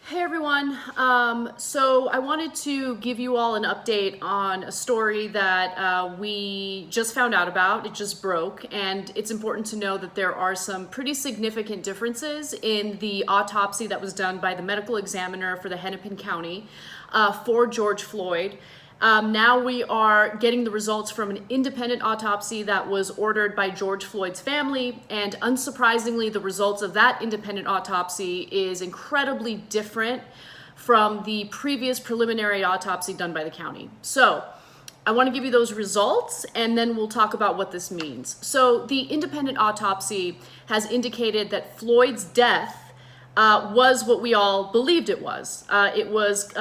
Hey everyone, so I wanted to give you all an update on a story that we just found out about. It just broke, and it's important to know that there are some pretty significant differences in the autopsy that was done by the medical examiner for the Hennepin County for George Floyd. Now we are getting the results from an independent autopsy that was ordered by George Floyd's family, and unsurprisingly, the results of that independent autopsy is incredibly different from the previous preliminary autopsy done by the county. So I want to give you those results, and then we'll talk about what this means. So the independent autopsy has indicated that Floyd's death was what we all believed it was. It was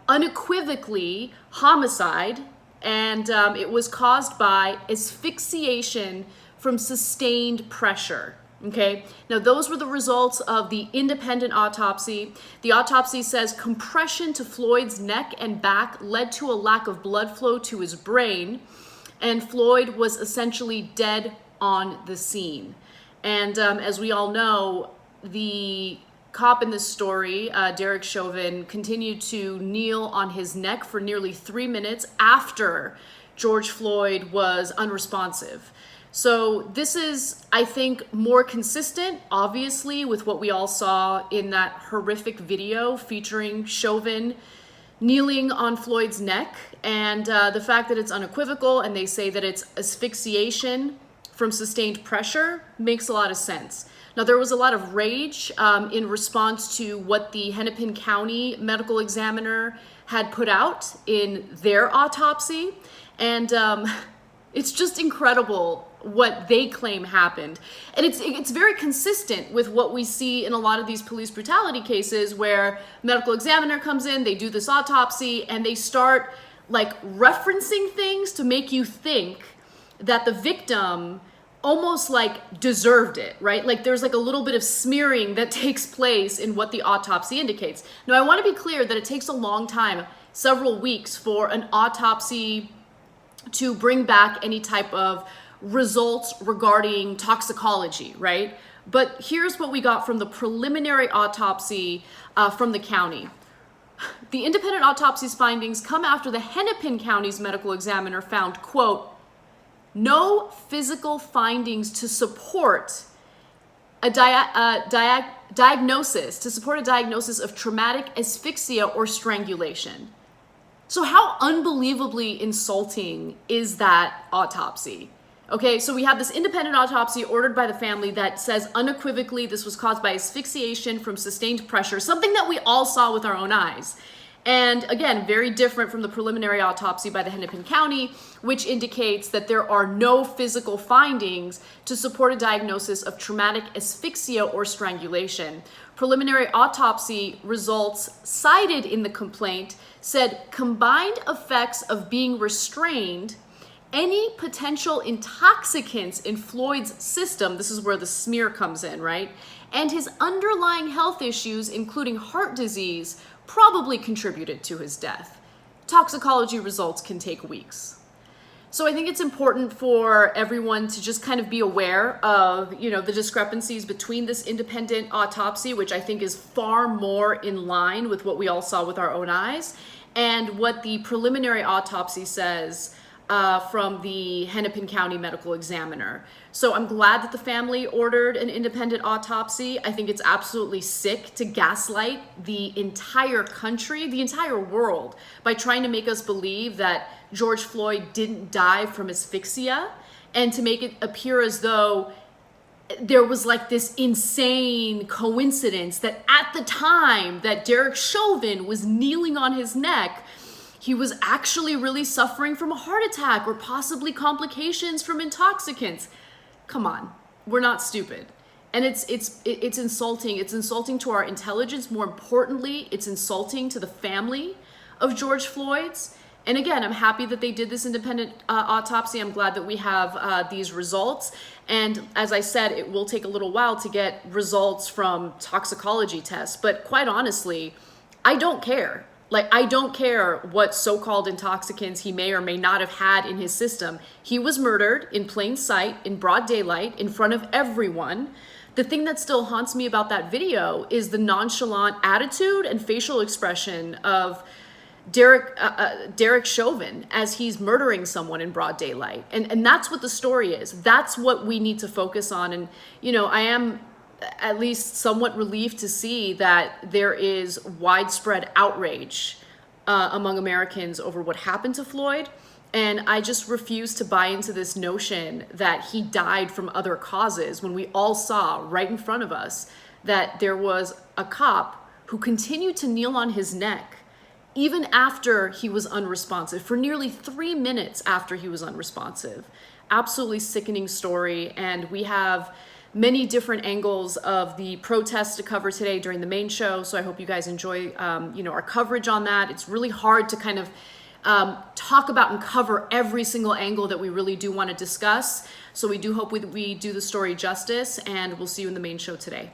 unequivocally homicide, and it was caused by asphyxiation from sustained pressure. Okay, now those were the results of the independent autopsy. The autopsy says compression to Floyd's neck and back led to a lack of blood flow to his brain, and Floyd was essentially dead on the scene. And as we all know, the cop in this story, Derek Chauvin, continued to kneel on his neck for nearly 3 minutes after George Floyd was unresponsive. So this is, I think, more consistent, obviously, with what we all saw in that horrific video featuring Chauvin kneeling on Floyd's neck, and the fact that it's unequivocal and they say that it's asphyxiation from sustained pressure makes a lot of sense. Now, there was a lot of rage in response to what the Hennepin County medical examiner had put out in their autopsy. And it's just incredible what they claim happened. And it's very consistent with what we see in a lot of these police brutality cases where medical examiner comes in, they do this autopsy, and they start like referencing things to make you think that the victim almost like deserved it, right? Like there's like a little bit of smearing that takes place in what the autopsy indicates. Now, I want to be clear that it takes a long time, several weeks, for an autopsy to bring back any type of results regarding toxicology, right? But here's what we got from the preliminary autopsy from the county. The independent autopsy's findings come after the Hennepin County's medical examiner found, quote, no physical findings to support a diagnosis of traumatic asphyxia or strangulation. So how unbelievably insulting is that autopsy? Okay, so we have this independent autopsy ordered by the family that says unequivocally this was caused by asphyxiation from sustained pressure, something that we all saw with our own eyes. And again, very different from the preliminary autopsy by the Hennepin County, which indicates that there are no physical findings to support a diagnosis of traumatic asphyxia or strangulation. Preliminary autopsy results cited in the complaint said combined effects of being restrained, any potential intoxicants in Floyd's system, this is where the smear comes in, right? And his underlying health issues, including heart disease, probably contributed to his death. Toxicology results can take weeks. So I think it's important for everyone to just kind of be aware of, the discrepancies between this independent autopsy, which I think is far more in line with what we all saw with our own eyes, and what the preliminary autopsy says from the Hennepin County medical examiner. So I'm glad that the family ordered an independent autopsy. I think it's absolutely sick to gaslight the entire country, the entire world, by trying to make us believe that George Floyd didn't die from asphyxia, and to make it appear as though there was like this insane coincidence that at the time that Derek Chauvin was kneeling on his neck, he was actually really suffering from a heart attack or possibly complications from intoxicants. Come on, we're not stupid. And it's insulting. It's insulting to our intelligence. More importantly, it's insulting to the family of George Floyd's. And again, I'm happy that they did this independent autopsy. I'm glad that we have these results. And as I said, it will take a little while to get results from toxicology tests. But quite honestly, I don't care. Like, I don't care what so-called intoxicants he may or may not have had in his system. He was murdered in plain sight, in broad daylight, in front of everyone. The thing that still haunts me about that video is the nonchalant attitude and facial expression of Derek Chauvin as he's murdering someone in broad daylight. And that's what the story is. That's what we need to focus on. And, you know, I am at least somewhat relieved to see that there is widespread outrage among Americans over what happened to Floyd. And I just refuse to buy into this notion that he died from other causes when we all saw right in front of us that there was a cop who continued to kneel on his neck even after he was unresponsive, for nearly 3 minutes after he was unresponsive. Absolutely sickening story. And we have many different angles of the protests to cover today during the main show. So I hope you guys enjoy our coverage on that. It's really hard to kind of talk about and cover every single angle that we really do want to discuss. So we do hope we do the story justice, and we'll see you in the main show today.